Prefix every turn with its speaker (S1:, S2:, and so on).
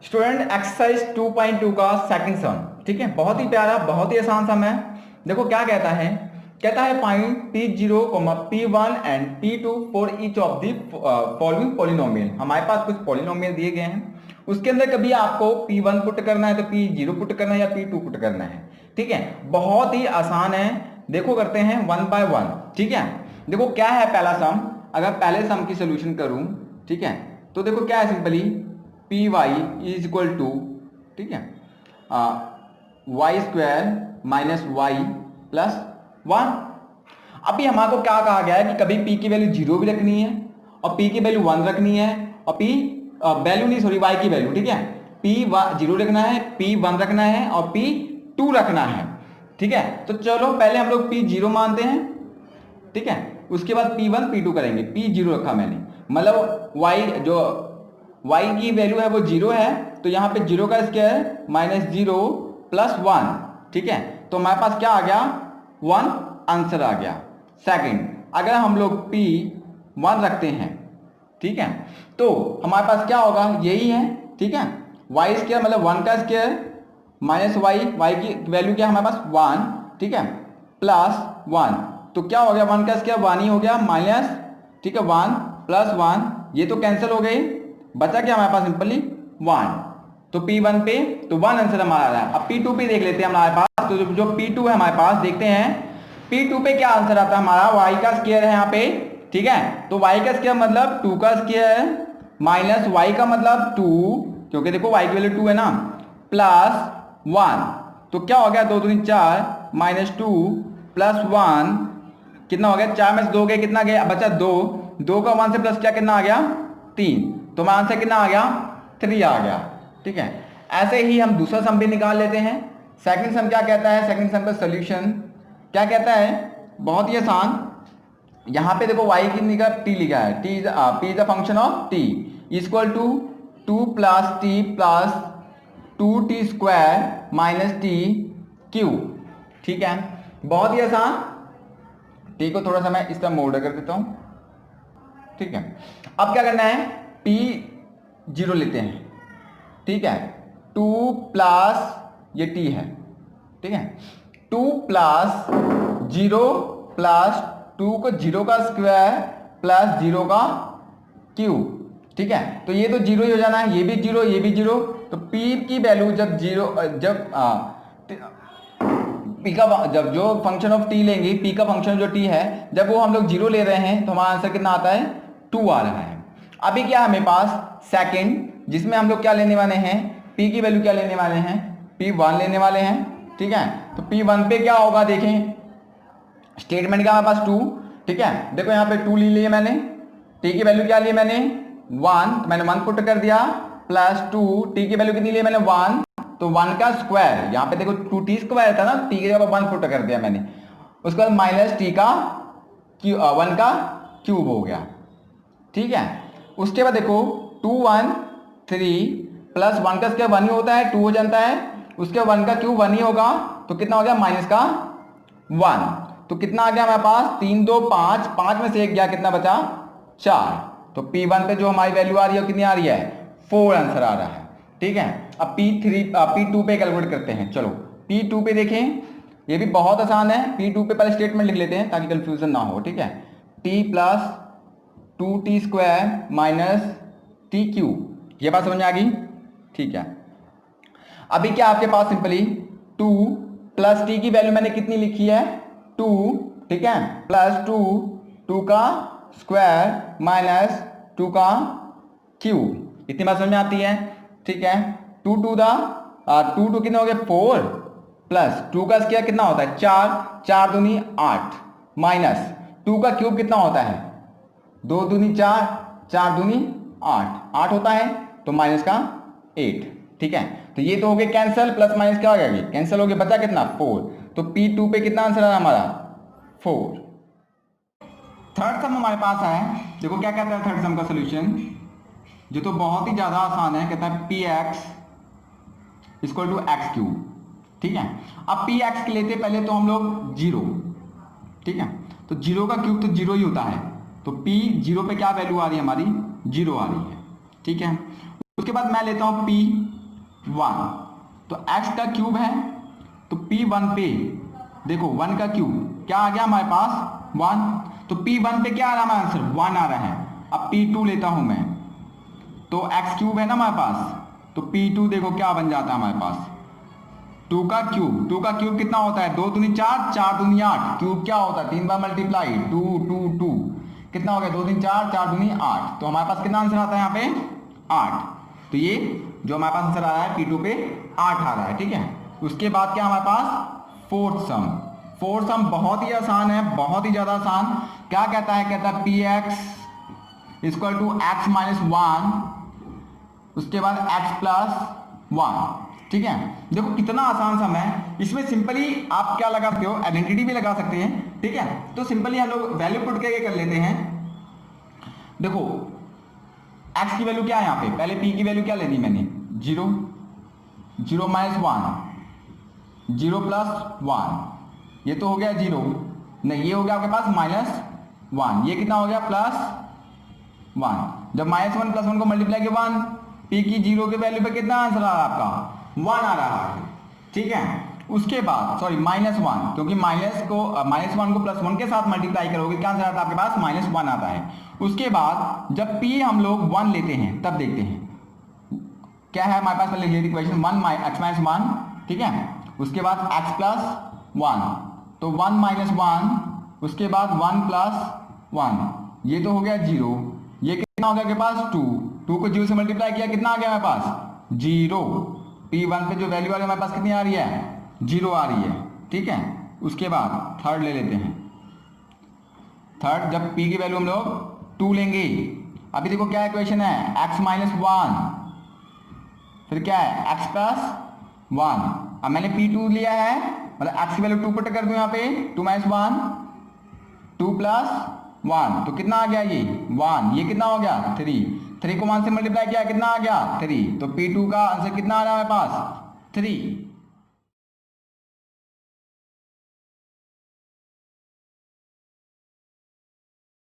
S1: Student exercise 2.2 का second सम, ठीक है, बहुत ही प्यारा, बहुत ही आसान सम है। देखो क्या कहता है, कहता है find P0, P1 and P2 for each of the following polynomial. हमारे पास कुछ पॉलिनोमियल दिए गए हैं, उसके अंदर कभी आपको P1 पुट करना है तो P0 पुट करना है या P2 पुट करना है, ठीक है। बहुत ही आसान है, देखो करते हैं वन बाय वन, ठीक है। देखो क्या है पहला सम, अगर पहले सम की सोल्यूशन करूं, ठीक है, तो देखो क्या है, simply P Y is equal to, ठीक है, Y square minus Y plus one. अभी हमारे को क्या कहा गया है कि कभी पी की वैल्यू जीरो भी रखनी है और पी की वैल्यू वन रखनी है और पी वैल्यू नहीं सॉरी वाई की वैल्यू, ठीक है, पी जीरो रखना है, पी वन रखना है और पी टू रखना है, ठीक है। तो चलो पहले हम लोग पी जीरो मानते हैं, ठीक है, उसके बाद पी वन पी टू करेंगे। पी जीरो रखा मैंने, मतलब वाई जो y की वैल्यू है वो जीरो है, तो यहाँ पे जीरो का square minus zero plus one, ठीक है, तो हमारे पास क्या आ गया, वन आंसर आ गया। सेकंड, अगर हम लोग p वन रखते हैं, ठीक है, तो हमारे पास क्या होगा, यही है, ठीक है, y स्क्वायर मतलब वन का स्क्वायर माइनस y की वैल्यू क्या है हमारे पास वन, ठीक है, प्लस वन, तो क्या हो गया, वन का स्क्वायर वन ही हो गया माइनस, ठीक है, वन प्लस वन, ये तो कैंसिल हो गई, बचा क्या हमारे पास सिंपली वन, तो P1 पे तो वन आंसर हमारा आ रहा है। अब P2 पे देख लेते हैं हमारे पास, तो जो P2 है हमारे पास, देखते हैं P2 पे क्या आंसर आता है हमारा, y का स्क्वायर है यहाँ पे, ठीक है, तो y का स्क्वायर मतलब 2 का स्क्वायर माइनस y का मतलब 2, क्योंकि देखो y की वैल्यू 2 है ना, प्लस वन, तो क्या हो गया, दो दूनी चार माइनस टू प्लस वन, कितना हो गया, चार में से दो गए, कितना गया, बचा दो, दो का वन से प्लस क्या कितना आ गया, तीन, तो हमारा आंसर कितना आ गया, 3 आ गया, ठीक है। ऐसे ही हम दूसरा सम भी निकाल लेते हैं। सेकंड सम क्या कहता है, सेकंड सम का सॉल्यूशन क्या कहता है, बहुत ही आसान, यहाँ पे देखो y की जगह t लिखा है, p is a function of t equal to 2 plus T plus 2t square minus T cube, ठीक है, बहुत ही आसान। t को थोड़ा सा मैं इस तरह मोड़ कर देता हूँ, ठीक है। अब क्या करना है, p जीरो लेते हैं, ठीक है, 2 प्लस ये t है, ठीक है, 2 प्लस जीरो प्लस 2 को जीरो का स्क्वायर प्लस जीरो का क्यूब, ठीक है, तो ये तो जीरो ही हो जाना है, ये भी जीरो ये भी जीरो, तो p की वैल्यू जब जीरो p का जब जो फंक्शन ऑफ t लेंगे, p का फंक्शन जो t है, जब वो हम लोग जीरो ले रहे हैं तो हमारा आंसर कितना आता है, 2 आ रहा है। अभी क्या है हमें पास सेकंड, जिसमें हम लोग क्या लेने वाले हैं, p की वैल्यू क्या लेने वाले हैं, p1 लेने वाले हैं, ठीक है, तो p1 पे क्या होगा, देखें स्टेटमेंट क्या हमारे पास 2, ठीक है, देखो यहाँ पे 2 ले लिए मैंने, t की वैल्यू क्या ली मैंने 1, तो मैंने 1 पुट कर दिया, प्लस 2, t की वैल्यू कितनी ली मैंने 1, तो 1 का स्क्वायर, यहाँ पे देखो 2t स्क्वायर था ना, t की जगह 1 पुट कर दिया मैंने, उसके बाद माइनस t का 1 का क्यूब हो गया, ठीक है। उसके बाद देखो 2 1 3 प्लस 1 का स्क्वायर 1 ही होता है, 2 हो जाता है, उसके 1 का क्यूब 1 ही होगा, तो कितना हो गया माइनस का 1, तो कितना आ गया हमारे पास 3 2 5, 5 में से एक गया, कितना बचा 4, तो P1 पे जो हमारी वैल्यू आ रही है कितनी आ रही है, 4 आंसर आ रहा है, ठीक है। अब P2 पे कैलकुलेट करते हैं, चलो P2 पे देखें, ये भी बहुत आसान है, P2 पे पहले स्टेटमेंट लिख लेते हैं ताकि कंफ्यूजन ना हो, ठीक है, t plus 2t square minus T cube, ये बात समझ में आ गई, ठीक है। अभी क्या आपके पास सिंपली 2 प्लस टी की वैल्यू मैंने कितनी लिखी है 2, ठीक है, प्लस 2 का स्क्वायर माइनस 2 का क्यूब, इतनी बात समझ में आती है, ठीक है। 2 2 कितने हो गए 4, प्लस 2 का स्क्वायर कितना होता है 4, 4 दूनी 8, माइनस 2 का क्यूब कितना होता है 2 दूनी 4, 4 दूनी 8, 8 होता है, तो माइनस का 8, ठीक है, तो ये तो हो गए कैंसिल, प्लस माइनस क्या हो गया, कैंसिल हो गया, बचा कितना 4, तो P2 पे कितना आंसर है हमारा 4। थर्ड सम हमारे पास है, देखो क्या कहता है थर्ड सम का सोल्यूशन, जो तो बहुत ही ज्यादा आसान है, कहता है px equal to x cube, ठीक है। अब px के लेते पहले तो हम लोग जीरो, ठीक है, तो जीरो का क्यूब तो जीरो ही होता है, तो p जीरो पे क्या वैल्यू आ रही है हमारी, जीरो आ रही है, ठीक है। उसके बाद मैं लेता हूं p 1, तो x का क्यूब है, तो P1 पे देखो 1 का क्यूब क्या आ गया हमारे पास 1, तो P1 पे क्या आ रहा है हमारा आंसर 1 आ रहा है। अब P2 लेता हूं मैं, तो x क्यूब है ना हमारे पास, तो P2 देखो क्या बन जाता है हमारे पास 2 का क्यूब कितना होता है 2 दूनी 4, 4 दूनी 8, क्यूब क्या होता है 3 बार मल्टीप्लाई 2 2 2, कितना हो गया 2 दूनी 4, 4 दूनी 8, तो हमारे पास कितना आंसर आता है यहाँ पे 8। तो ये जो हमारे पास आंसर आ रहा है P2 पे 8 आ रहा है, ठीक है। उसके बाद क्या हमारे पास फोर्थ सम बहुत ही आसान है, बहुत ही ज्यादा आसान। क्या कहता है px equal to x minus 1, उसके बाद x प्लस 1, ठीक है। देखो कितना आसान सम है, इसमें सिंपली आप क्या लगा सकते हो आइडेंटिटी भी लगा सकते हैं, ठीक है। तो सिंपली हम लोग वैल्यू पुट करके कर लेते हैं। देखो x की वैल्यू क्या है यहाँ पे, पहले p की वैल्यू क्या लेनी मैंने 0, 0 माइनस 1, 0 प्लस 1, ये तो हो गया 0, नहीं ये हो गया आपके पास माइनस 1, ये कितना हो गया प्लस 1। जब माइनस 1 प्लस 1 को मल्टीप्लाई किया 1, p की 0 के वैल्यू पे कितना आंसर आ रहा है आपका 1 आ रहा है, ठीक है। उसके बाद सॉरी माइनस 1, क्योंकि माइनस 1 को प्लस 1 के साथ मल्टीप्लाई करोगे क्या आंसर आता है आपके पास माइनस 1 आता है। उसके बाद जब p हम लोग 1 लेते हैं तब देखते हैं क्या है हमारे पास, पहले लिख लेते इक्वेशन 1 x माइनस 1, ठीक है। उसके बाद x प्लस 1, तो 1 माइनस 1, उसके बाद 1 प्लस 1, ये तो हो गया 0, ये कितना हो गया आपके पास 2 को 0 से मल्टीप्लाई किया कितना आ गया हमारे पास 0, P1 पे जो वैल्यू आ रही है हमारे पास कितनी आ रही है 0 आ रही है, ठीक है। उसके बाद थर्ड ले लेते हैं, थर्ड जब p की वैल्यू हम लोग 2 लेंगे, अभी देखो क्या इक्वेशन है x माइनस 1, फिर क्या है x प्लस 1, अब मैंने P2 लिया है मतलब x की वैल्यू 2 पुट कर दूं यहाँ पे 2 माइनस 1, 2 प्लस 1, तो कितना आ गया ये 1, ये कितना हो गया 3 को 1 से मल्टीप्लाई किया कितना आ गया 3, तो P2 का आंसर कितना आ रहा है हमारे पास 3।